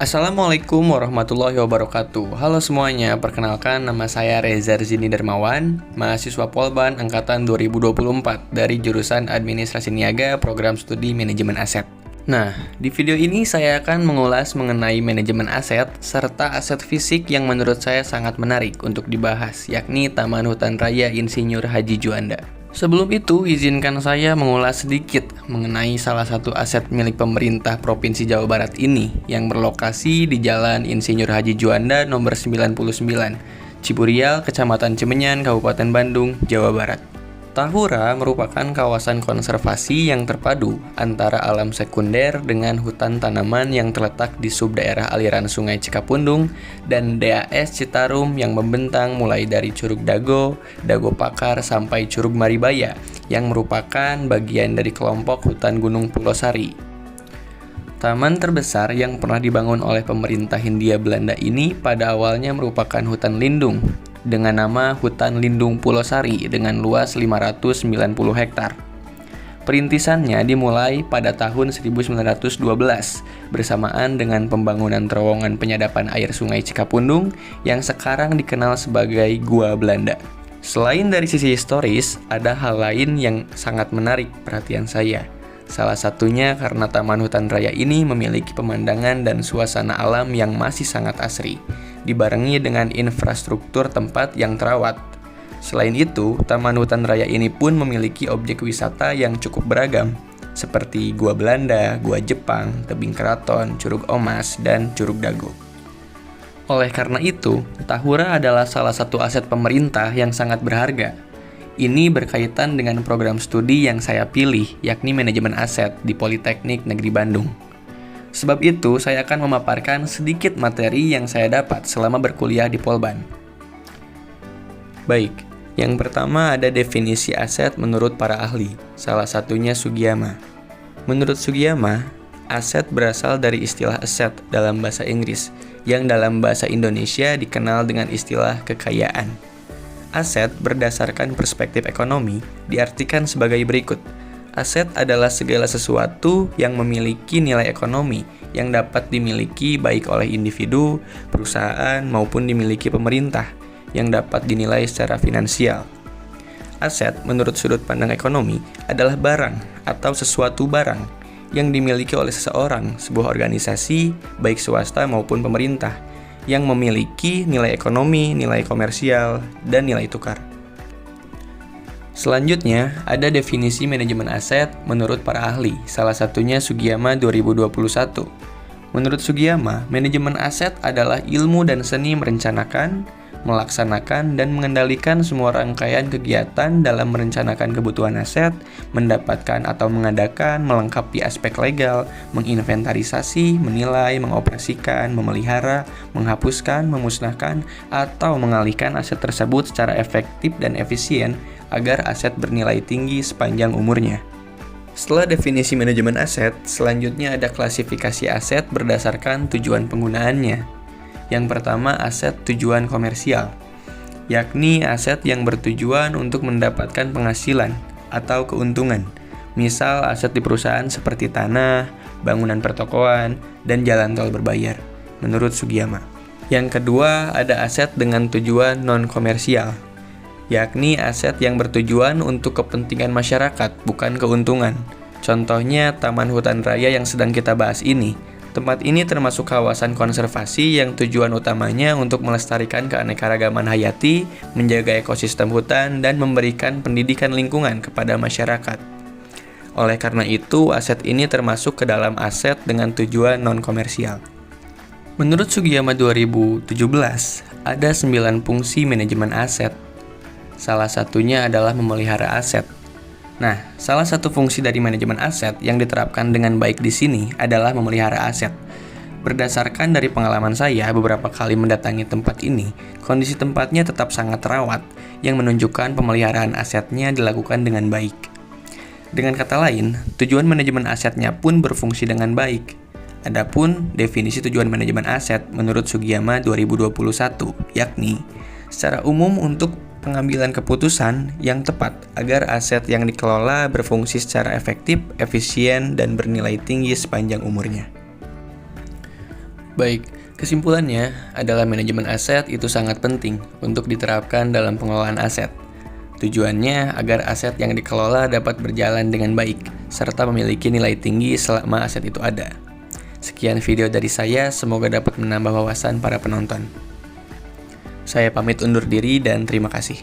Assalamualaikum warahmatullahi wabarakatuh. Halo semuanya, perkenalkan nama saya Reza Rizini Darmawan, mahasiswa Polban Angkatan 2024 dari jurusan Administrasi Niaga Program Studi Manajemen Aset. Nah, di video ini saya akan mengulas mengenai manajemen aset serta aset fisik yang menurut saya sangat menarik untuk dibahas, yakni Taman Hutan Raya Insinyur Haji Juanda. Sebelum itu, izinkan saya mengulas sedikit mengenai salah satu aset milik pemerintah Provinsi Jawa Barat ini yang berlokasi di Jalan Insinyur Haji Juanda nomor 99, Ciburial, Kecamatan Cimenyan, Kabupaten Bandung, Jawa Barat. Tahura merupakan kawasan konservasi yang terpadu antara alam sekunder dengan hutan tanaman yang terletak di subdaerah aliran Sungai Cikapundung dan DAS Citarum yang membentang mulai dari Curug Dago, Dago Pakar sampai Curug Maribaya yang merupakan bagian dari kelompok hutan Gunung Pulosari. Taman terbesar yang pernah dibangun oleh pemerintah Hindia Belanda ini pada awalnya merupakan hutan lindung dengan nama Hutan Lindung Pulosari dengan luas 590 hektar. Perintisannya dimulai pada tahun 1912 bersamaan dengan pembangunan terowongan penyadapan air Sungai Cikapundung yang sekarang dikenal sebagai Gua Belanda. Selain dari sisi historis, ada hal lain yang sangat menarik perhatian saya. Salah satunya karena Taman Hutan Raya ini memiliki pemandangan dan suasana alam yang masih sangat asri, dibarengi dengan infrastruktur tempat yang terawat. Selain itu, Taman Hutan Raya ini pun memiliki objek wisata yang cukup beragam, seperti Gua Belanda, Gua Jepang, Tebing Keraton, Curug Omas, dan Curug Dago. Oleh karena itu, Tahura adalah salah satu aset pemerintah yang sangat berharga. Ini berkaitan dengan program studi yang saya pilih, yakni Manajemen Aset di Politeknik Negeri Bandung. Sebab itu, saya akan memaparkan sedikit materi yang saya dapat selama berkuliah di Polban. Baik, yang pertama ada definisi aset menurut para ahli, salah satunya Sugiyama. Menurut Sugiyama, aset berasal dari istilah asset dalam bahasa Inggris, yang dalam bahasa Indonesia dikenal dengan istilah kekayaan. Aset berdasarkan perspektif ekonomi diartikan sebagai berikut. Aset adalah segala sesuatu yang memiliki nilai ekonomi yang dapat dimiliki baik oleh individu, perusahaan, maupun dimiliki pemerintah yang dapat dinilai secara finansial. Aset menurut sudut pandang ekonomi adalah barang atau sesuatu barang yang dimiliki oleh seseorang, sebuah organisasi, baik swasta maupun pemerintah, yang memiliki nilai ekonomi, nilai komersial, dan nilai tukar. Selanjutnya, ada definisi manajemen aset menurut para ahli, salah satunya Sugiyama 2021. Menurut Sugiyama, manajemen aset adalah ilmu dan seni merencanakan, melaksanakan, dan mengendalikan semua rangkaian kegiatan dalam merencanakan kebutuhan aset, mendapatkan atau mengadakan, melengkapi aspek legal, menginventarisasi, menilai, mengoperasikan, memelihara, menghapuskan, memusnahkan, atau mengalihkan aset tersebut secara efektif dan efisien agar aset bernilai tinggi sepanjang umurnya. Setelah definisi manajemen aset, selanjutnya ada klasifikasi aset berdasarkan tujuan penggunaannya. Yang pertama, aset tujuan komersial, yakni aset yang bertujuan untuk mendapatkan penghasilan atau keuntungan. Misal aset di perusahaan seperti tanah, bangunan pertokoan, dan jalan tol berbayar, menurut Sugiyama. Yang kedua, ada aset dengan tujuan non-komersial, yakni aset yang bertujuan untuk kepentingan masyarakat, bukan keuntungan. Contohnya Taman Hutan Raya yang sedang kita bahas ini. Tempat ini termasuk kawasan konservasi yang tujuan utamanya untuk melestarikan keanekaragaman hayati, menjaga ekosistem hutan, dan memberikan pendidikan lingkungan kepada masyarakat. Oleh karena itu, aset ini termasuk ke dalam aset dengan tujuan non-komersial. Menurut Sugiyama 2017, ada 9 fungsi manajemen aset. Salah satunya adalah memelihara aset. Nah, salah satu fungsi dari manajemen aset yang diterapkan dengan baik di sini adalah memelihara aset. Berdasarkan dari pengalaman saya beberapa kali mendatangi tempat ini, kondisi tempatnya tetap sangat terawat, yang menunjukkan pemeliharaan asetnya dilakukan dengan baik. Dengan kata lain, tujuan manajemen asetnya pun berfungsi dengan baik. Adapun definisi tujuan manajemen aset menurut Sugiyama 2021, yakni secara umum untuk pengambilan keputusan yang tepat agar aset yang dikelola berfungsi secara efektif, efisien, dan bernilai tinggi sepanjang umurnya. Baik, kesimpulannya adalah manajemen aset itu sangat penting untuk diterapkan dalam pengelolaan aset. Tujuannya agar aset yang dikelola dapat berjalan dengan baik, serta memiliki nilai tinggi selama aset itu ada. Sekian video dari saya, semoga dapat menambah wawasan para penonton. Saya pamit undur diri dan terima kasih.